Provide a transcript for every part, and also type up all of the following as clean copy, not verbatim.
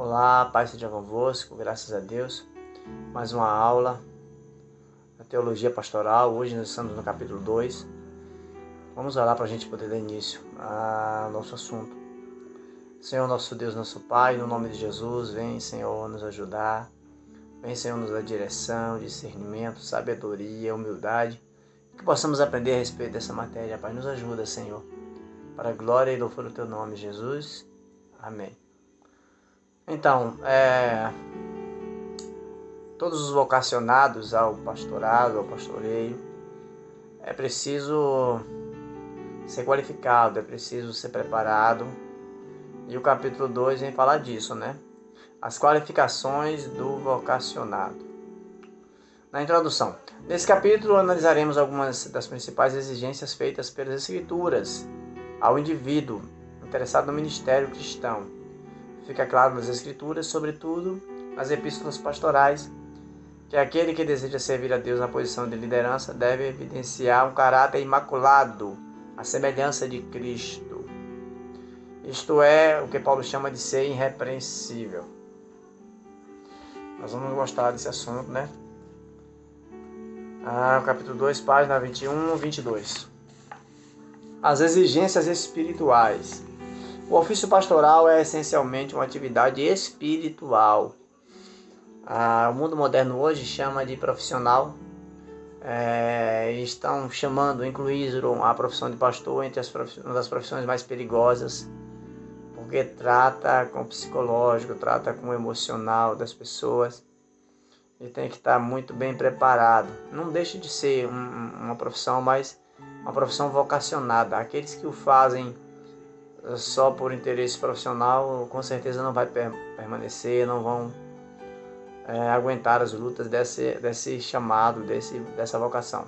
Olá, paz seja convosco, graças a Deus. Mais uma aula da Teologia Pastoral. Hoje nós estamos no capítulo 2. Vamos orar para a gente poder dar início ao nosso assunto. Senhor, nosso Deus, nosso Pai, no nome de Jesus, vem, Senhor, nos ajudar. Vem, Senhor, nos dar direção, discernimento, sabedoria, humildade. Que possamos aprender a respeito dessa matéria, Pai. Nos ajuda, Senhor. Para a glória e louvor do Teu nome, Jesus. Amém. Então, todos os vocacionados ao pastorado, ao pastoreio, é preciso ser qualificado, é preciso ser preparado. E o capítulo 2 vem falar disso, né? As qualificações do vocacionado. Na introdução, nesse capítulo analisaremos algumas das principais exigências feitas pelas Escrituras ao indivíduo interessado no ministério cristão. Fica claro nas Escrituras, sobretudo nas epístolas pastorais, que aquele que deseja servir a Deus na posição de liderança deve evidenciar um caráter imaculado, a semelhança de Cristo. Isto é o que Paulo chama de ser irrepreensível. Nós vamos gostar desse assunto, né? Capítulo 2, página 21 e 22. As exigências espirituais. O ofício pastoral é essencialmente uma atividade espiritual. O mundo moderno hoje chama de profissional. Estão incluíram a profissão de pastor entre uma das profissões mais perigosas, porque trata com o psicológico, trata com o emocional das pessoas e tem que estar muito bem preparado. Não deixa de ser uma profissão, mas uma profissão vocacionada. Aqueles que o fazem só por interesse profissional, com certeza não vai permanecer, não vão aguentar as lutas desse chamado, dessa vocação.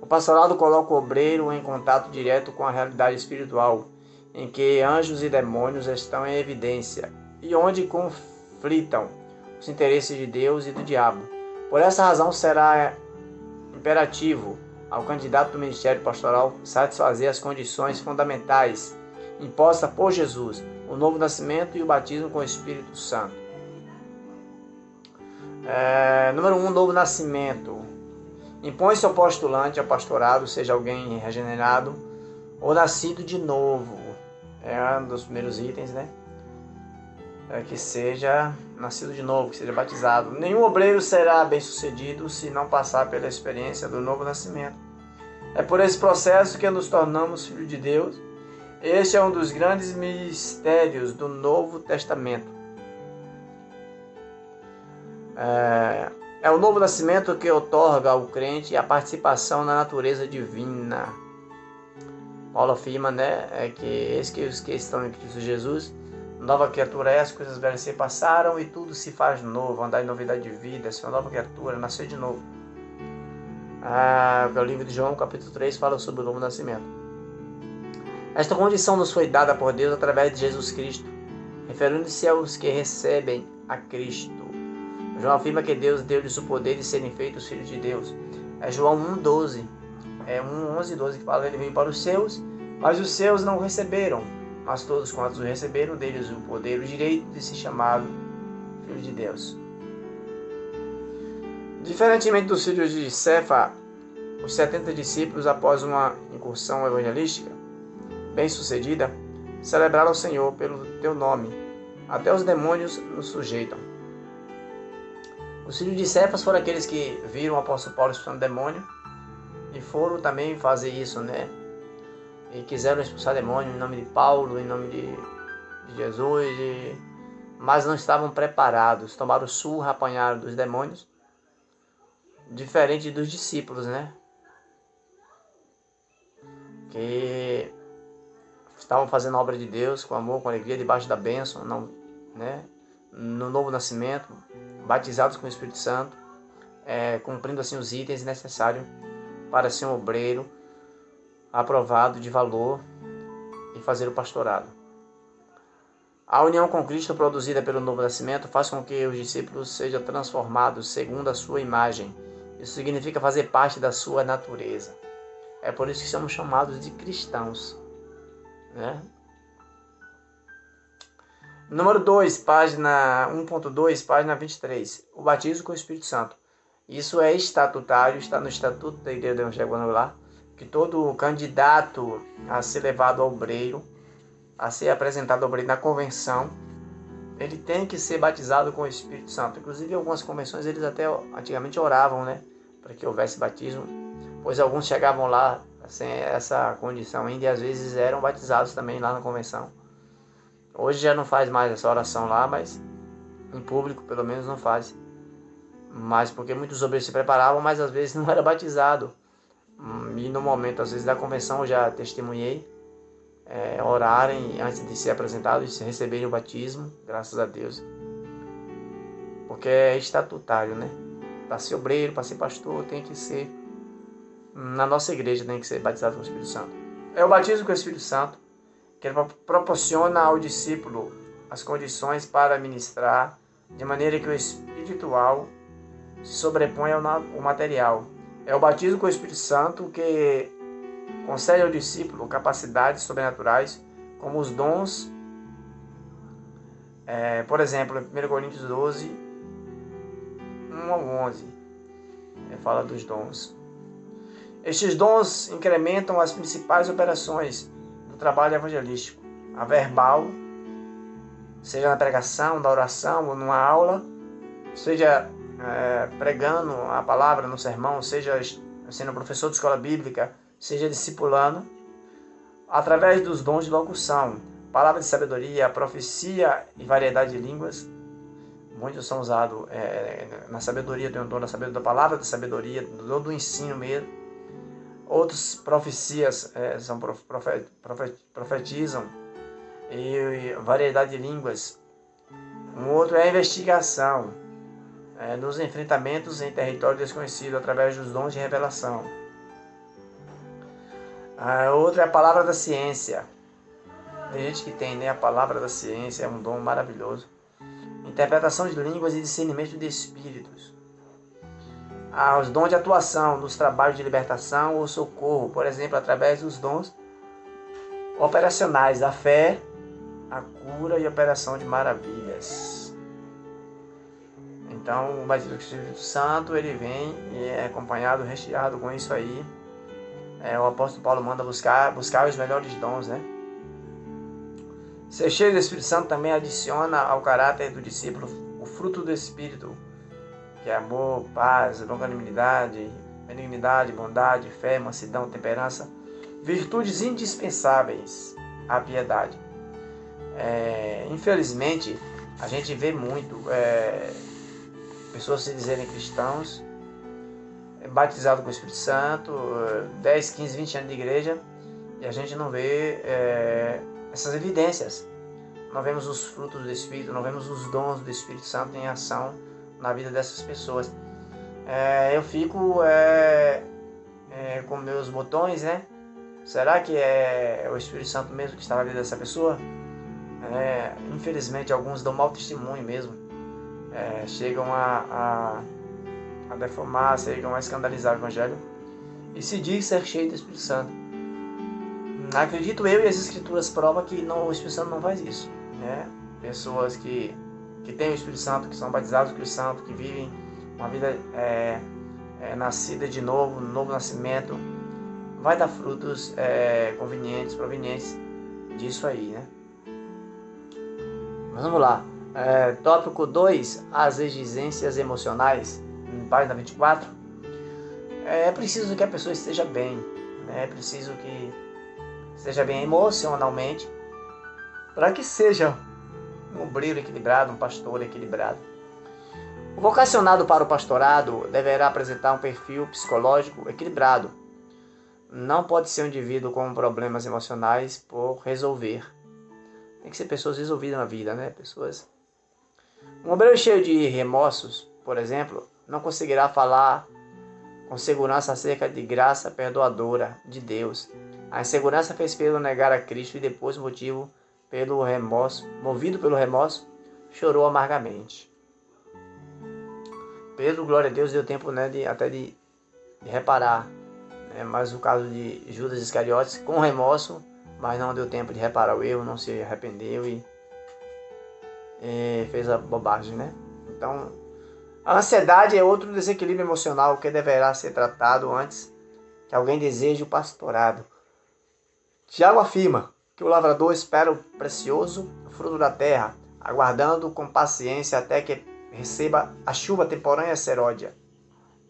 O pastorado coloca o obreiro em contato direto com a realidade espiritual, em que anjos e demônios estão em evidência e onde conflitam os interesses de Deus e do diabo. Por essa razão, será imperativo ao candidato do ministério pastoral satisfazer as condições fundamentais imposta por Jesus, o novo nascimento e o batismo com o Espírito Santo. Número 1, novo nascimento. Impõe-se ao postulante, ao pastorado, seja alguém regenerado ou nascido de novo. É um dos primeiros itens, né? Que seja nascido de novo, que seja batizado. Nenhum obreiro será bem-sucedido se não passar pela experiência do novo nascimento. É por esse processo que nos tornamos filhos de Deus. Este é um dos grandes mistérios do Novo Testamento. É o novo nascimento que otorga ao crente a participação na natureza divina. Paulo afirma, que eis que os que estão em Cristo Jesus, nova criatura é, as coisas velhas se passaram e tudo se faz novo, andar em novidade de vida, ser uma nova criatura, nascer de novo. O livro de João, capítulo 3, fala sobre o novo nascimento. Esta condição nos foi dada por Deus através de Jesus Cristo, referindo-se aos que recebem a Cristo. João afirma que Deus deu-lhes o poder de serem feitos filhos de Deus. É João 1,12. 11:12 que fala: ele veio para os seus, mas os seus não o receberam. Mas todos quantos o receberam, deles o poder, o direito de ser chamado filho de Deus. Diferentemente dos filhos de Cefa, os 70 discípulos, após uma incursão evangelística bem-sucedida, celebraram o Senhor pelo teu nome. Até os demônios nos sujeitam. Os filhos de Cefas foram aqueles que viram o apóstolo Paulo expulsando demônio e foram também fazer isso, E quiseram expulsar demônio em nome de Paulo, em nome de Jesus, mas não estavam preparados. Tomaram surra, apanharam dos demônios, diferente dos discípulos, Que estavam fazendo a obra de Deus com amor, com alegria, debaixo da bênção, no novo nascimento, batizados com o Espírito Santo, cumprindo assim os itens necessários para ser um obreiro aprovado, de valor, e fazer o pastorado. A união com Cristo produzida pelo novo nascimento faz com que os discípulos sejam transformados segundo a sua imagem. Isso significa fazer parte da sua natureza. É por isso que somos chamados de cristãos. Número 2, página 1.2, página 23. O batismo com o Espírito Santo. Isso é estatutário, está no Estatuto da Igreja do Evangelho Quadrangular, que todo candidato a ser levado ao obreiro, a ser apresentado ao obreiro na convenção, ele tem que ser batizado com o Espírito Santo. Inclusive, algumas convenções, eles até antigamente oravam, né, para que houvesse batismo, pois alguns chegavam lá sem essa condição ainda e às vezes eram batizados também lá na convenção. Hoje já não faz mais essa oração lá, mas em público pelo menos não faz. Mas porque muitos obreiros se preparavam, mas às vezes não era batizado. E no momento, às vezes, da convenção, eu já testemunhei orarem antes de ser apresentados e receberem o batismo, graças a Deus. Porque é estatutário, né? Para ser obreiro, para ser pastor, tem que ser, na nossa igreja, tem que ser batizado com o Espírito Santo. É o batismo com o Espírito Santo que ele proporciona ao discípulo as condições para ministrar, de maneira que o espiritual se sobrepõe ao material. É o batismo com o Espírito Santo que concede ao discípulo capacidades sobrenaturais, como os dons. Por exemplo, em 1 Coríntios 12, 1 ao 11, fala dos dons. Estes dons incrementam as principais operações do trabalho evangelístico. A verbal, seja na pregação, na oração ou numa aula, seja pregando a palavra no sermão, seja sendo professor de escola bíblica, seja discipulando, através dos dons de locução, palavra de sabedoria, profecia e variedade de línguas. Muitos são usados na sabedoria, tem o dom da sabedoria, da palavra da sabedoria, do dom do ensino mesmo. Outros profecias profetizam e variedade de línguas. Um outro é a investigação, nos enfrentamentos em território desconhecido, através dos dons de revelação. Outra é a palavra da ciência. Tem gente que tem, né? A palavra da ciência é um dom maravilhoso. Interpretação de línguas e discernimento de espíritos. Os dons de atuação nos trabalhos de libertação ou socorro, por exemplo, através dos dons operacionais, a fé, a cura e a operação de maravilhas. Então, o batismo com o Espírito Santo, ele vem e é acompanhado, recheado com isso aí. O apóstolo Paulo manda buscar os melhores dons, né? Ser cheio do Espírito Santo também adiciona ao caráter do discípulo o fruto do Espírito, que é amor, paz, longanimidade, benignidade, bondade, fé, mansidão, temperança, virtudes indispensáveis à piedade. Infelizmente, a gente vê muito pessoas se dizerem cristãos, batizados com o Espírito Santo, 10, 15, 20 anos de igreja, e a gente não vê essas evidências. Não vemos os frutos do Espírito, não vemos os dons do Espírito Santo em ação na vida dessas pessoas. Eu fico com meus botões, né? Será que é o Espírito Santo mesmo que está na vida dessa pessoa? Infelizmente, alguns dão mau testemunho mesmo. Chegam a deformar, chegam a escandalizar o Evangelho e se diz ser cheio do Espírito Santo. Acredito eu, e as Escrituras provam que o Espírito Santo não faz isso, né? Pessoas que têm o Espírito Santo, que são batizados com o Espírito Santo, que vivem uma vida nascida de novo, um novo nascimento, vai dar frutos convenientes, provenientes disso aí, né? Mas vamos lá. Tópico 2, as exigências emocionais, página 24. É preciso que a pessoa esteja bem, né? É preciso que esteja bem emocionalmente, para que seja um obreiro equilibrado, um pastor equilibrado. O vocacionado para o pastorado deverá apresentar um perfil psicológico equilibrado. Não pode ser um indivíduo com problemas emocionais por resolver. Tem que ser pessoas resolvidas na vida, né? Um obreiro cheio de remorsos, por exemplo, não conseguirá falar com segurança acerca de graça perdoadora de Deus. A insegurança fez Pedro negar a Cristo e depois, movido pelo remorso, chorou amargamente. Pedro, glória a Deus, deu tempo, né, de reparar. Mas o caso de Judas Iscariotes, com remorso, mas não deu tempo de reparar o erro, não se arrependeu e fez a bobagem, né? Então, a ansiedade é outro desequilíbrio emocional que deverá ser tratado antes que alguém deseje o pastorado. Tiago afirma que o lavrador espera o precioso fruto da terra, aguardando com paciência até que receba a chuva temporânea seródia.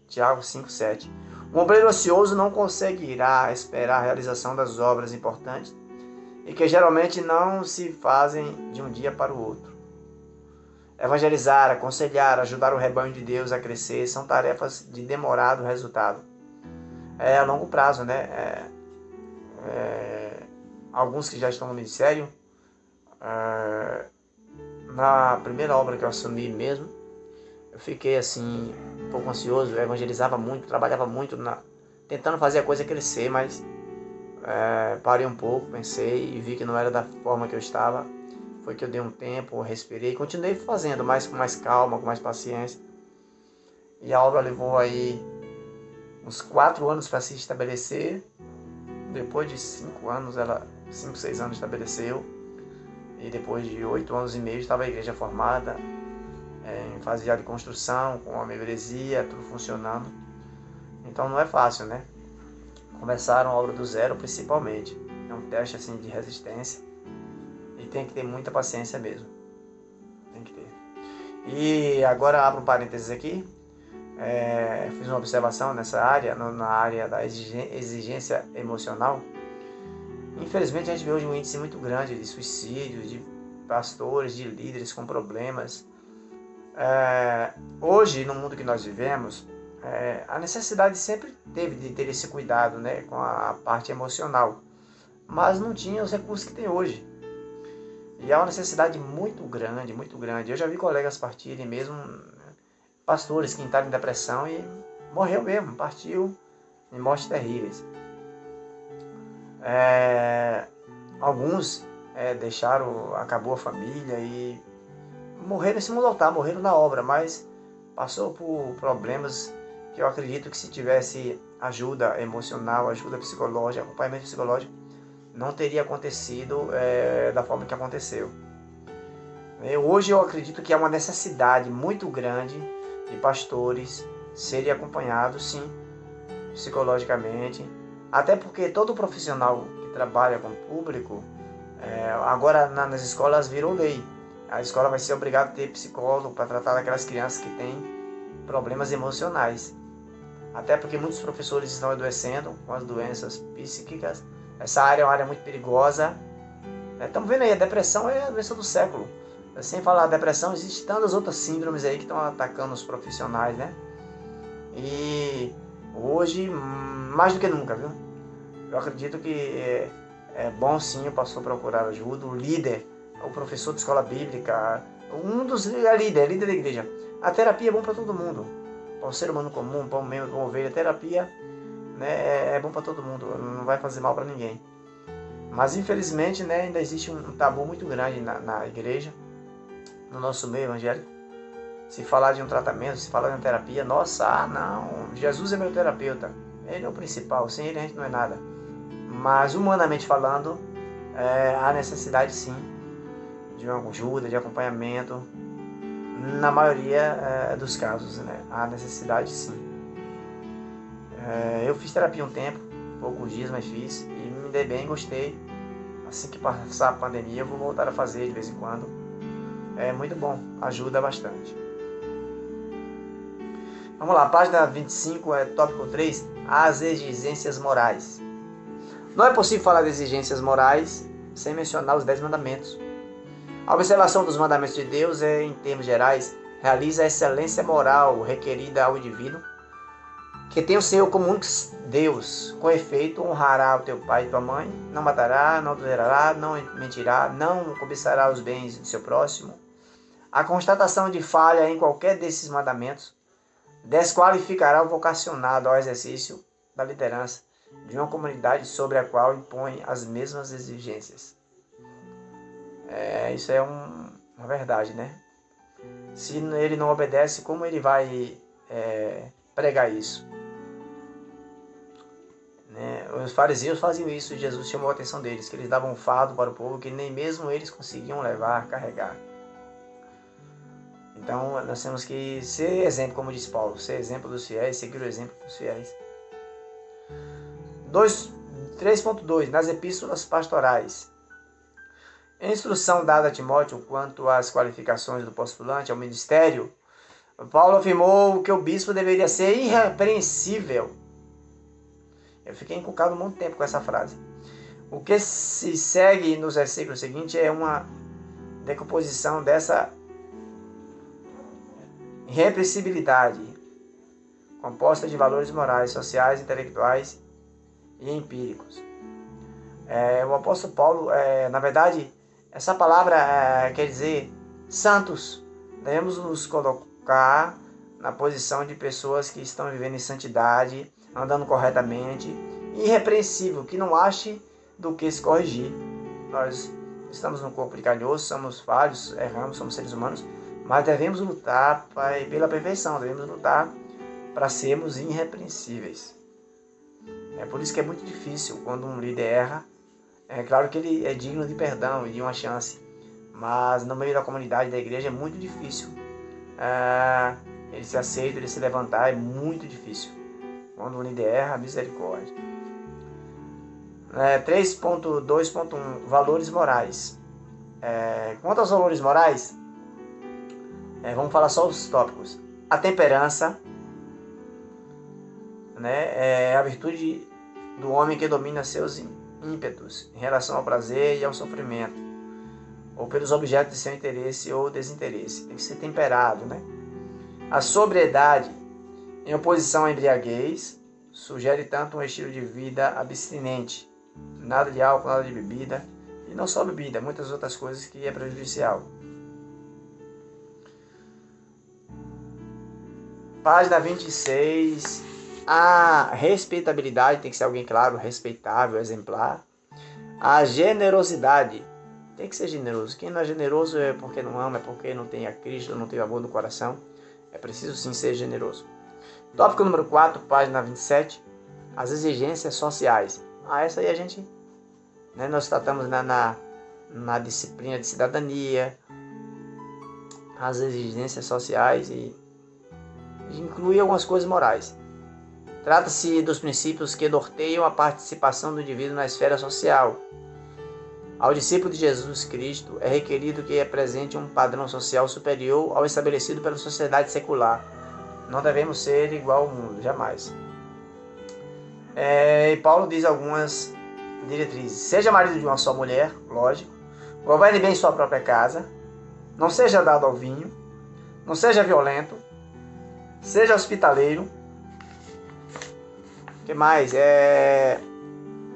Tiago 5,7. Um obreiro ansioso não conseguirá esperar a realização das obras importantes e que geralmente não se fazem de um dia para o outro. Evangelizar, aconselhar, ajudar o rebanho de Deus a crescer são tarefas de demorado resultado. É a longo prazo, né? Alguns que já estão no ministério, na primeira obra que eu assumi mesmo, eu fiquei assim, um pouco ansioso, eu evangelizava muito, trabalhava muito, tentando fazer a coisa crescer, mas parei um pouco, pensei e vi que não era da forma que eu estava. Foi que eu dei um tempo, respirei, continuei fazendo, mas com mais calma, com mais paciência. E a obra levou aí uns 4 anos para se estabelecer. Depois de 5 anos, 6 anos estabeleceu. E depois de 8 anos e meio estava a igreja formada, em fase já de construção, com a membresia, tudo funcionando. Então não é fácil, né? Começaram a obra do zero, principalmente. É um teste assim de resistência. E tem que ter muita paciência mesmo. Tem que ter. E agora abro um parênteses aqui. Fiz uma observação nessa área, na área da exigência emocional. Infelizmente a gente vê hoje um índice muito grande de suicídios, de pastores, de líderes com problemas. Hoje, no mundo que nós vivemos, a necessidade sempre teve de ter esse cuidado, né, com a parte emocional. Mas não tinha os recursos que tem hoje. E há uma necessidade muito grande, muito grande. Eu já vi colegas partirem mesmo, pastores que entraram em depressão e morreu mesmo, partiu em mortes terríveis. Alguns acabou a família e morreram nesse mundo altar, morreram na obra, mas passou por problemas que eu acredito que se tivesse ajuda emocional, ajuda psicológica, acompanhamento psicológico, não teria acontecido da forma que aconteceu. Hoje eu acredito que há uma necessidade muito grande de pastores serem acompanhados, sim, psicologicamente, até porque todo profissional que trabalha com o público, agora nas escolas virou lei. A escola vai ser obrigada a ter psicólogo para tratar daquelas crianças que têm problemas emocionais. Até porque muitos professores estão adoecendo com as doenças psíquicas. Essa área é uma área muito perigosa. Estamos vendo aí, a depressão é a doença do século. Sem falar da depressão, existem tantas outras síndromes aí que estão atacando os profissionais, né? E hoje, mais do que nunca, viu? Eu acredito que é bom sim o pastor procurar ajuda, o líder, o professor de escola bíblica, líder da igreja. A terapia é bom para todo mundo. Para o ser humano comum, para o membro, para uma ovelha, a terapia, né, é bom para todo mundo, não vai fazer mal para ninguém. Mas infelizmente, né, ainda existe um tabu muito grande na igreja, no nosso meio evangélico. Se falar de um tratamento, se falar de uma terapia, nossa, não, Jesus é meu terapeuta, ele é o principal, sem ele a gente não é nada. Mas humanamente falando, há necessidade sim de uma ajuda, de acompanhamento, na maioria dos casos, né? Há necessidade sim. Eu fiz terapia um tempo, poucos dias, mas fiz, e me dei bem, gostei. Assim que passar a pandemia, eu vou voltar a fazer de vez em quando. É muito bom, ajuda bastante. Vamos lá, página 25, tópico 3, as exigências morais. Não é possível falar de exigências morais sem mencionar os 10 mandamentos. A observação dos mandamentos de Deus em termos gerais, realiza a excelência moral requerida ao indivíduo, que tem o Senhor como único Deus. Com efeito, honrará o teu pai e tua mãe, não matará, não adulterará, não mentirá, não cobiçará os bens do seu próximo. A constatação de falha em qualquer desses mandamentos desqualificará o vocacionado ao exercício da liderança de uma comunidade sobre a qual impõe as mesmas exigências. Isso é uma verdade, né? Se ele não obedece, como ele vai pregar isso? Os fariseus faziam isso e Jesus chamou a atenção deles, que eles davam um fardo para o povo que nem mesmo eles conseguiam levar, carregar. Então, nós temos que ser exemplo, como diz Paulo, ser exemplo dos fiéis, seguir o exemplo dos fiéis. 3.2. Nas epístolas pastorais. Em instrução dada a Timóteo quanto às qualificações do postulante ao ministério, Paulo afirmou que o bispo deveria ser irrepreensível. Eu fiquei encucado um monte de tempo com essa frase. O que se segue nos versículos seguintes é uma decomposição dessa irrepreensibilidade, composta de valores morais, sociais, intelectuais e empíricos. O apóstolo Paulo, na verdade, essa palavra quer dizer santos. Devemos nos colocar na posição de pessoas que estão vivendo em santidade, andando corretamente, irrepreensível, que não ache do que se corrigir. Nós estamos num corpo de carne e osso, somos falhos, erramos, somos seres humanos, mas devemos lutar pela perfeição, devemos lutar para sermos irrepreensíveis. É por isso que é muito difícil quando um líder erra. É claro que ele é digno de perdão e de uma chance, mas no meio da comunidade da igreja é muito difícil. Ele se aceita, ele se levantar, é muito difícil. Quando um líder erra, misericórdia. 3.2.1 Valores morais. Quanto aos valores morais, vamos falar só os tópicos. A temperança, é a virtude do homem que domina seus ímpetos em relação ao prazer e ao sofrimento, ou pelos objetos de seu interesse ou desinteresse. Tem que ser temperado, A sobriedade, em oposição à embriaguez, sugere tanto um estilo de vida abstinente, nada de álcool, nada de bebida, e não só bebida, muitas outras coisas que é prejudicial. Página 26. A respeitabilidade, tem que ser alguém, claro, respeitável, exemplar. A generosidade, tem que ser generoso. Quem não é generoso é porque não ama, é porque não tem a Cristo, não tem o amor no coração. É preciso sim ser generoso. Tópico número 4, página 27. As exigências sociais. Essa aí a gente, nós tratamos na disciplina de cidadania, as exigências sociais e inclui algumas coisas morais. Trata-se dos princípios que norteiam a participação do indivíduo na esfera social. Ao discípulo de Jesus Cristo é requerido que apresente um padrão social superior ao estabelecido pela sociedade secular. Não devemos ser igual ao mundo, jamais. E Paulo diz algumas diretrizes. Seja marido de uma só mulher, lógico. Governe bem sua própria casa. Não seja dado ao vinho. Não seja violento. Seja hospitaleiro. O que mais?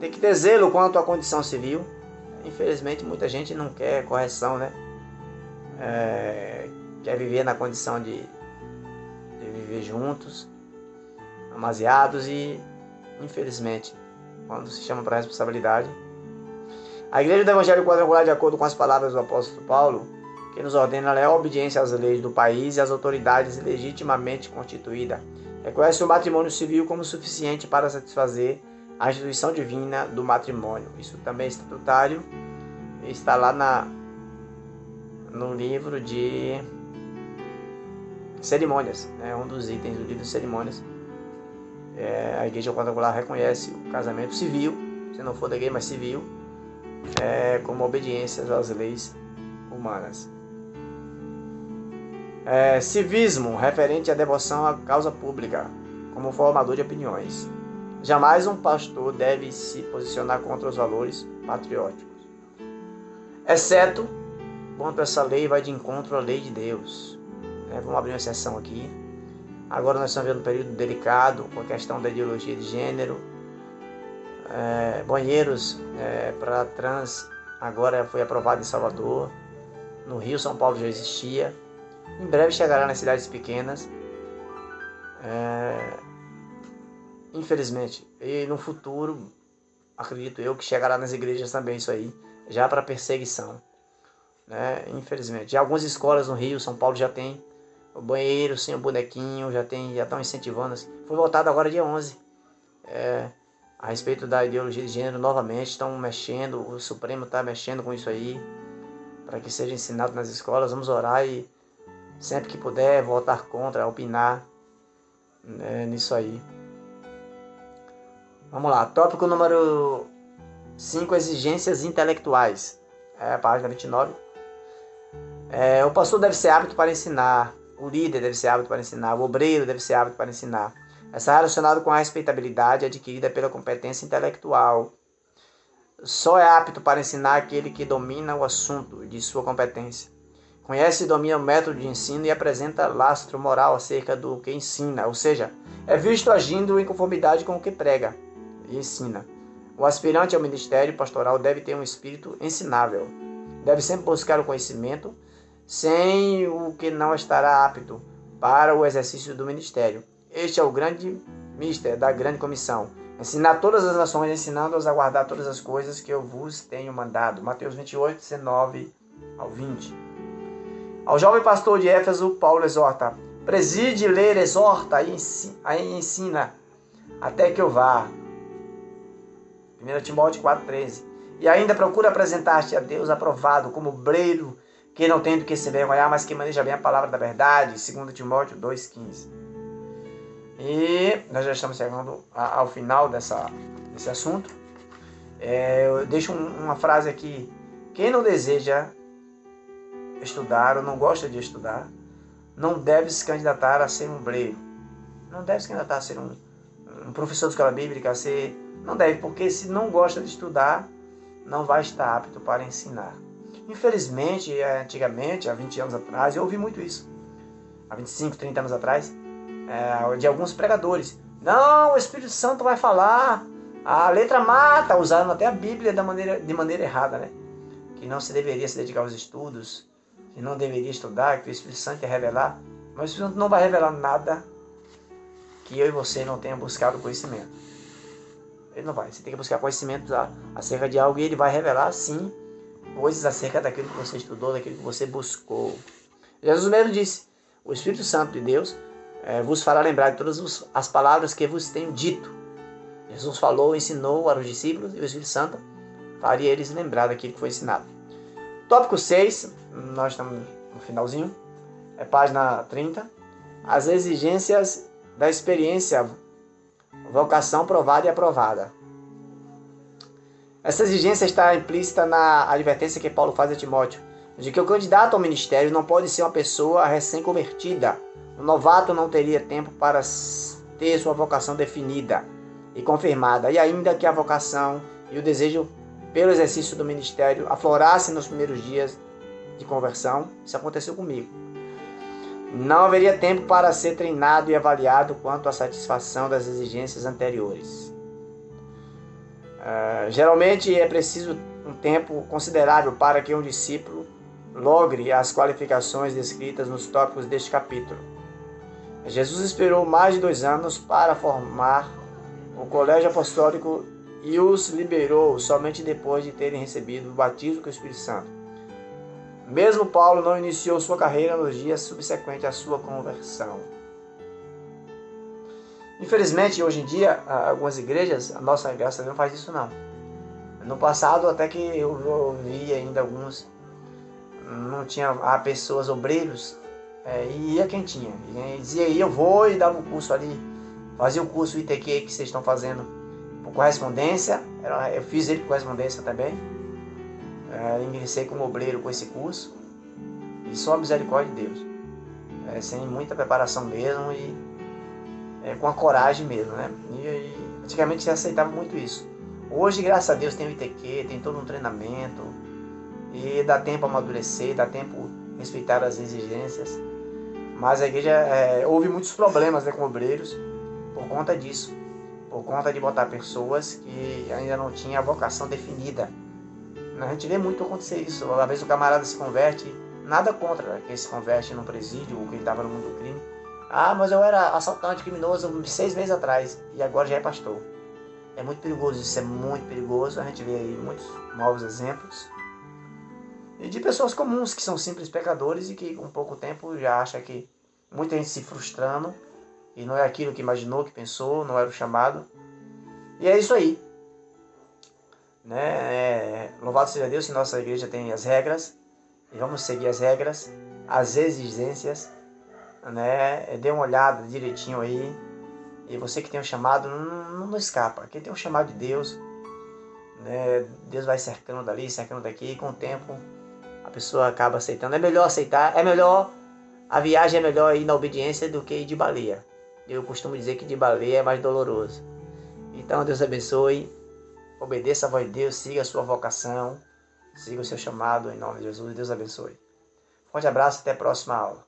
Tem que ter zelo quanto à condição civil. Infelizmente, muita gente não quer correção, quer viver na condição de viver juntos, amaziados e, infelizmente, quando se chama para a responsabilidade. A Igreja do Evangelho Quadrangular, de acordo com as palavras do apóstolo Paulo, que nos ordena a leal obediência às leis do país e às autoridades legitimamente constituídas, reconhece o matrimônio civil como suficiente para satisfazer a instituição divina do matrimônio. Isso também é estatutário e está lá no livro de cerimônias, um dos itens do livro de cerimônias. A Igreja Quadrangular reconhece o casamento civil, se não for da igreja, mas civil, como obediência às leis humanas. Civismo, referente à devoção à causa pública, como formador de opiniões. Jamais um pastor deve se posicionar contra os valores patrióticos, exceto quando essa lei vai de encontro à lei de Deus. Vamos abrir uma exceção aqui. Agora nós estamos vendo um período delicado com a questão da ideologia de gênero. Banheiros para trans agora foi aprovado em Salvador. No Rio, São Paulo já existia. Em breve chegará nas cidades pequenas. Infelizmente. E no futuro, acredito eu, que chegará nas igrejas também isso aí. Já para perseguição. Infelizmente. Já algumas escolas no Rio, São Paulo já tem o banheiro sem o bonequinho. Já estão incentivando. Foi votado agora dia 11. A respeito da ideologia de gênero novamente. Estão mexendo. O Supremo está mexendo com isso aí. Para que seja ensinado nas escolas. Vamos orar e sempre que puder, votar contra, opinar, né, nisso aí. Vamos lá, tópico número 5, exigências intelectuais. Página 29. O pastor deve ser apto para ensinar, o líder deve ser apto para ensinar, o obreiro deve ser apto para ensinar. Está relacionado com a respeitabilidade adquirida pela competência intelectual. Só é apto para ensinar aquele que domina o assunto de sua competência. Conhece e domina o método de ensino e apresenta lastro moral acerca do que ensina, ou seja, é visto agindo em conformidade com o que prega e ensina. O aspirante ao ministério pastoral deve ter um espírito ensinável. Deve sempre buscar o conhecimento, sem o que não estará apto para o exercício do ministério. Este é o grande mistério da grande comissão. Ensinar todas as nações, ensinando-as a guardar todas as coisas que eu vos tenho mandado. Mateus 28, 19 ao 20. Ao jovem pastor de Éfeso, Paulo exorta: preside, ler, exorta e ensina, até que eu vá. 1 Timóteo 4,13. E ainda procura apresentar-te a Deus aprovado, como obreiro que não tem do que se envergonhar, mas que maneja bem a palavra da verdade. 2 Timóteo 2,15. E nós já estamos chegando ao final desse assunto. Eu deixo uma frase aqui. Quem não deseja estudar ou não gosta de estudar, não deve se candidatar a ser um obreiro. Não deve se candidatar a ser um professor de escola bíblica, não deve, porque se não gosta de estudar, não vai estar apto para ensinar. Infelizmente, antigamente, há 20 anos atrás, eu ouvi muito isso. Há 25, 30 anos atrás, de alguns pregadores. Não, o Espírito Santo vai falar, a letra mata, usando até a Bíblia de maneira errada, né? Que não se deveria se dedicar aos estudos, que não deveria estudar, que o Espírito Santo ia revelar. Mas o Espírito Santo não vai revelar nada que eu e você não tenha buscado conhecimento. Ele não vai. Você tem que buscar conhecimento acerca de algo e ele vai revelar, sim, coisas acerca daquilo que você estudou, daquilo que você buscou. Jesus mesmo disse: o Espírito Santo de Deus vos fará lembrar de todas as palavras que vos tenho dito. Jesus falou, ensinou aos discípulos e o Espírito Santo faria eles lembrar daquilo que foi ensinado. Tópico 6, nós estamos no finalzinho, página 30. As exigências da experiência, vocação provada e aprovada. Essa exigência está implícita na advertência que Paulo faz a Timóteo, de que o candidato ao ministério não pode ser uma pessoa recém-convertida. O novato não teria tempo para ter sua vocação definida e confirmada, e ainda que a vocação e o desejo pelo exercício do ministério aflorassem nos primeiros dias de conversão, isso aconteceu comigo. Não haveria tempo para ser treinado e avaliado quanto à satisfação das exigências anteriores. Geralmente é preciso um tempo considerável para que um discípulo logre as qualificações descritas nos tópicos deste capítulo. Jesus esperou mais de 2 anos para formar o colégio apostólico e os liberou somente depois de terem recebido o batismo com o Espírito Santo. Mesmo Paulo não iniciou sua carreira nos dias subsequentes à sua conversão. Infelizmente, hoje em dia, algumas igrejas, a nossa graça não faz isso não. No passado, até que eu vi ainda alguns, não tinha pessoas, obreiros, e ia quem tinha. E dizia, eu vou, e dava um curso ali, fazia o curso ITQ que vocês estão fazendo por correspondência, eu fiz ele por correspondência também. Ingressei como obreiro com esse curso, e só a misericórdia de Deus, sem muita preparação mesmo, e com a coragem mesmo, né? E antigamente se aceitava muito isso. Hoje, graças a Deus, tem o ITQ, tem todo um treinamento, e dá tempo a amadurecer, dá tempo a respeitar as exigências. Mas a igreja houve muitos problemas, né, com obreiros por conta disso, por conta de botar pessoas que ainda não tinham a vocação definida. A gente vê muito acontecer isso. Às vezes o camarada se converte, nada contra quem se converte no presídio ou quem estava no mundo do crime. Mas eu era assaltante, criminoso 6 meses atrás e agora já é pastor. É muito perigoso, isso é muito perigoso. A gente vê aí muitos novos exemplos. E de pessoas comuns que são simples pecadores e que com pouco tempo já acha que muita gente se frustrando e não é aquilo que imaginou, que pensou, não era o chamado. E é isso aí. Louvado seja Deus que nossa igreja tem as regras e vamos seguir as regras. as exigências, né? Dê uma olhada direitinho aí. E você que tem um chamado, não escapa. Quem tem um chamado de Deus, né? Deus vai cercando dali, cercando daqui, e com o tempo a pessoa acaba aceitando. É melhor aceitar, a viagem é melhor ir na obediência do que ir de baleia. Eu costumo dizer que de baleia é mais doloroso. Então Deus abençoe, obedeça a voz de Deus, siga a sua vocação, siga o seu chamado em nome de Jesus. Deus abençoe. Forte abraço, até a próxima aula.